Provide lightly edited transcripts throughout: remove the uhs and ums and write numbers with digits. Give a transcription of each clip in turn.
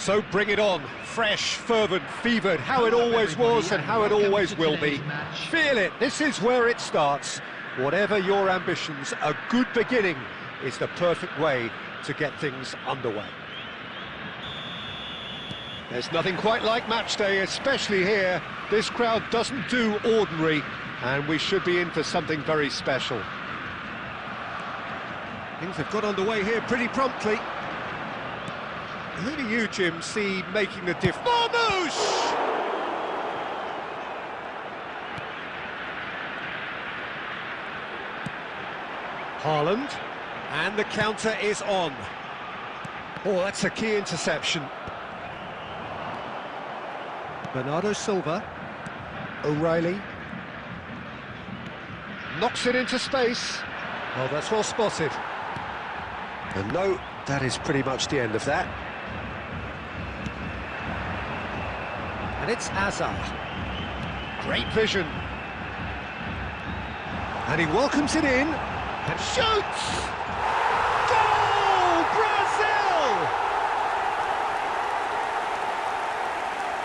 So bring it on, fresh, fervent, fevered, how it always was and how it always will be. Feel it, this is where it starts. Whatever your ambitions, a good beginning is the perfect way to get things underway. There's nothing quite like match day, especially here. This crowd doesn't do ordinary, and we should be in for something very special. Things have got underway here pretty promptly. Who do you, Jim, see making the diff? Marmouche! Haaland, and the counter is on. Oh, that's a key interception. Bernardo Silva, O'Reilly, knocks it into space. Oh, that's well spotted. And no, that is pretty much the end of that. And it's Hazard. Great vision. And he welcomes it in and shoots! Goal! Brazil!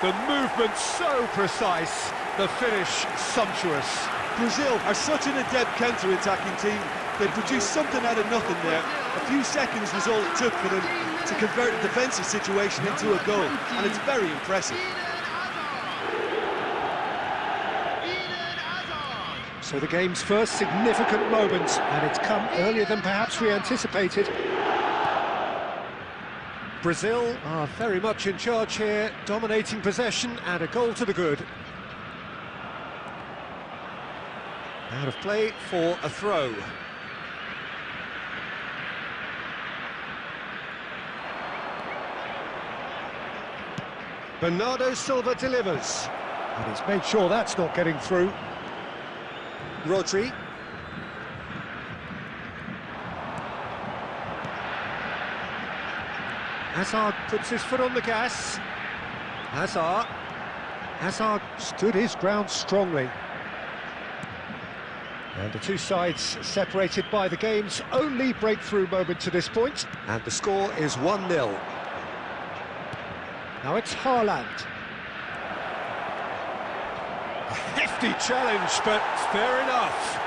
The movement so precise, the finish sumptuous. Brazil are such an adept counter-attacking team. They produced something out of nothing there. A few seconds was all it took for them to convert a defensive situation into a goal, and it's very impressive. So the game's first significant moment, and it's come earlier than perhaps we anticipated. Brazil are very much in charge here, dominating possession and a goal to the good. Out of play for a throw. Bernardo Silva delivers, and he's made sure that's not getting through. Rodri. Hazard puts his foot on the gas. Hazard stood his ground strongly. And the two sides separated by the game's only breakthrough moment to this point. And the score is 1-0. Now it's Haaland. A hefty challenge, but fair enough.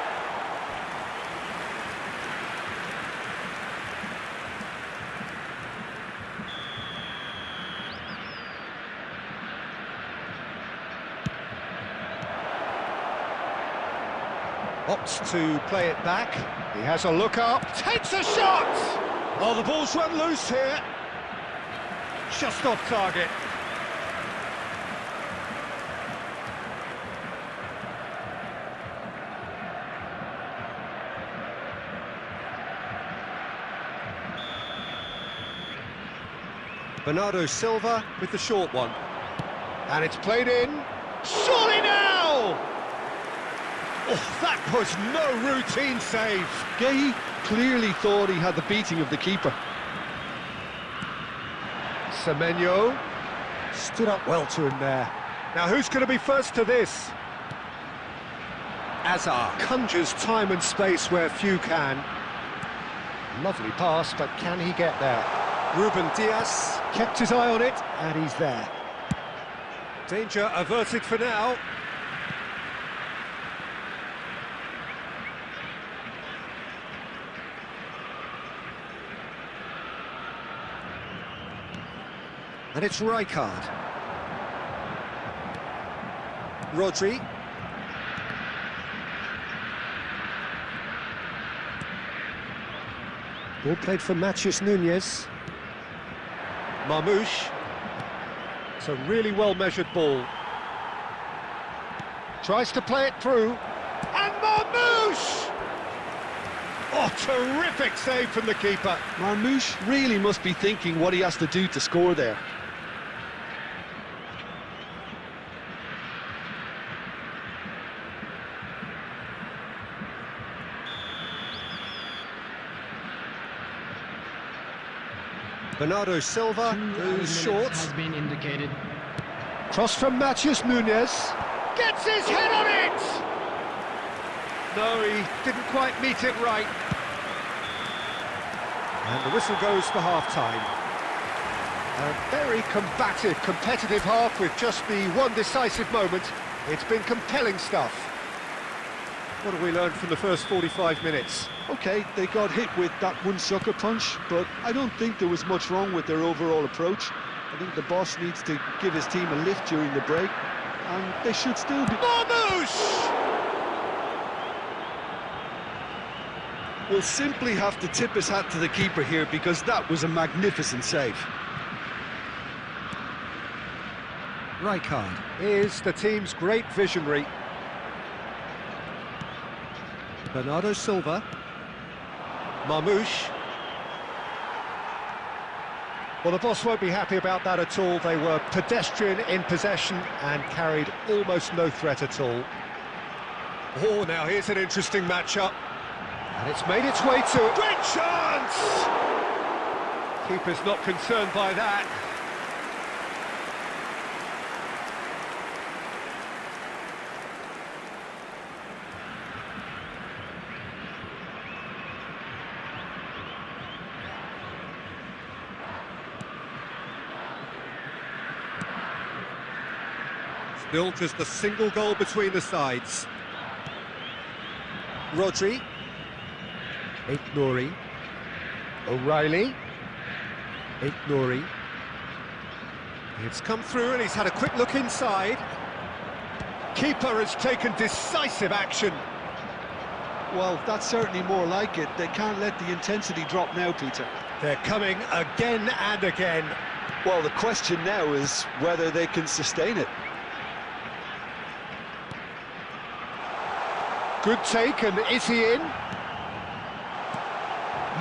Opts to play it back. He has a look up, takes a shot! Oh, the ball's run loose here. Just off target. Bernardo Silva with the short one. And it's played in. Surely now! Oh, that was no routine save. Gay clearly thought he had the beating of the keeper. Semenyo stood up well to him there. Now who's going to be first to this? Hazard conjures time and space where few can. Lovely pass, but can he get there? Ruben Diaz kept his eye on it, and he's there. Danger averted for now. And it's Rijkaard. Rodri. Ball played for Matheus Nunes. Marmouche. It's a really well-measured ball. Tries to play it through. And Marmouche! Oh, terrific save from the keeper. Marmouche really must be thinking what he has to do to score there. Bernardo Silva goes short. Has been indicated. Cross from Matheus Nunes. Gets his head on it! No, he didn't quite meet it right. And the whistle goes for half-time. A very combative, competitive half with just the one decisive moment. It's been compelling stuff. What have we learned from the first 45 minutes? Okay, they got hit with that one sucker punch, but I don't think there was much wrong with their overall approach. I think the boss needs to give his team a lift during the break, and they should still be... Marmoush! We'll simply have to tip his hat to the keeper here, because that was a magnificent save. Rijkaard is the team's great visionary. Bernardo Silva. Marmoush. Well, the boss won't be happy about that at all. They were pedestrian in possession and carried almost no threat at all. Oh, now here's an interesting matchup. And it's made its way to... Great chance! Keeper's not concerned by that. Still just a single goal between the sides. Rodri. Nouri. O'Reilly. Nouri. It's come through and he's had a quick look inside. Keeper has taken decisive action. Well, that's certainly more like it. They can't let the intensity drop now, Peter. They're coming again and again. Well, the question now is whether they can sustain it. Good take, and is he in?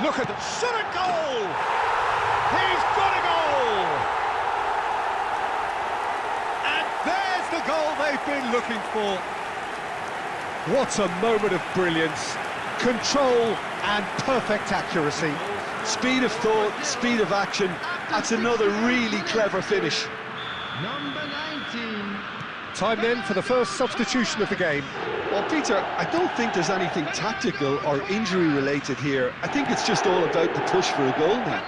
Look at the shot, a goal! He's got a goal! And there's the goal they've been looking for. What a moment of brilliance. Control and perfect accuracy. Speed of thought, speed of action. That's another really clever finish. Number 19. Time then for the first substitution of the game. Well, Peter, I don't think there's anything tactical or injury-related here. I think it's just all about the push for a goal now.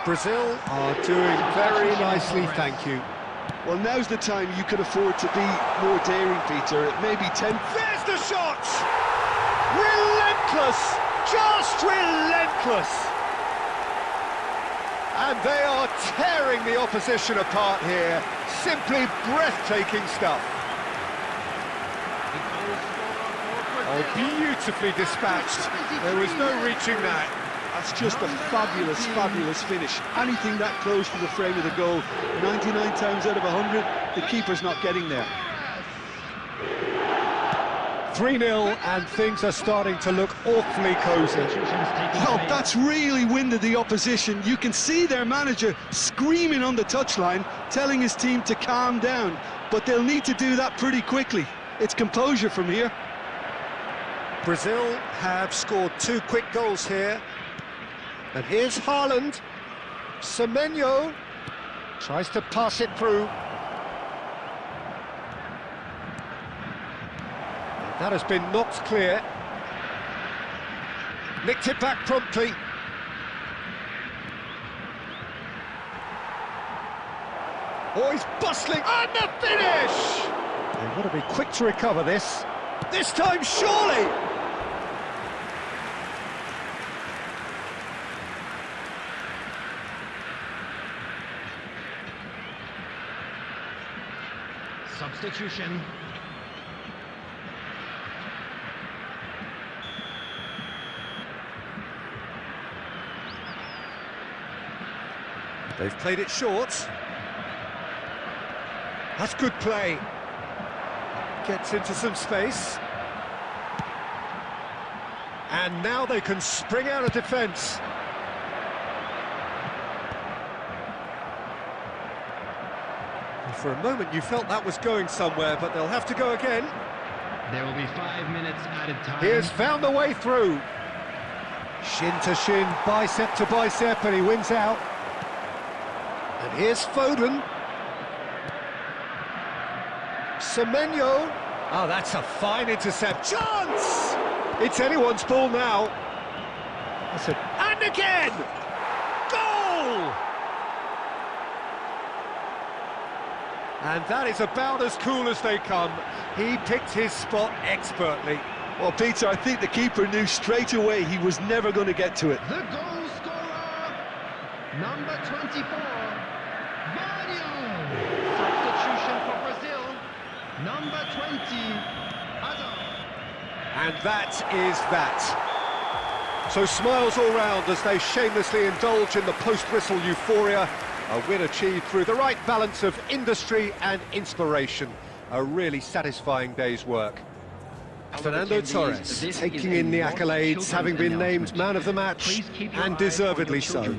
Brazil are doing very nicely, thank you. Well, now's the time you can afford to be more daring, Peter. It may be 10... There's the shot! Relentless! Just relentless! And they are tearing the opposition apart here. Simply breathtaking stuff. Oh, beautifully dispatched. There was no reaching that. That's just a fabulous, fabulous finish. Anything that close to the frame of the goal, 99 times out of 100, the keeper's not getting there. 3-0, and things are starting to look awfully cosy. Well, that's really winded the opposition. You can see their manager screaming on the touchline, telling his team to calm down, but they'll need to do that pretty quickly. It's composure from here. Brazil have scored 2 quick goals here. And here's Haaland. Semenyo tries to pass it through. That has been knocked clear. Nicked it back promptly. Oh, he's bustling, and the finish! They've got to be quick to recover this. This time, surely! Substitution. They've played it short. That's good play. Gets into some space. And now they can spring out of defence. For a moment you felt that was going somewhere, but they'll have to go again. There will be 5 minutes added time. He has found a way through. Shin to shin, bicep to bicep, and he wins out. And here's Foden. Semenyo. Oh, that's a fine intercept. Chance! It's anyone's ball now. That's it. And again! Goal! And that is about as cool as they come. He picked his spot expertly. Well, Peter, I think the keeper knew straight away he was never going to get to it. The goal scorer, number 24, Mario. Substitution for Brazil, number 20, Hazard. And that is that. So smiles all round as they shamelessly indulge in the post-whistle euphoria. A win achieved through the right balance of industry and inspiration. A really satisfying day's work. Fernando Torres taking in the accolades, having been named man of the match, and deservedly so.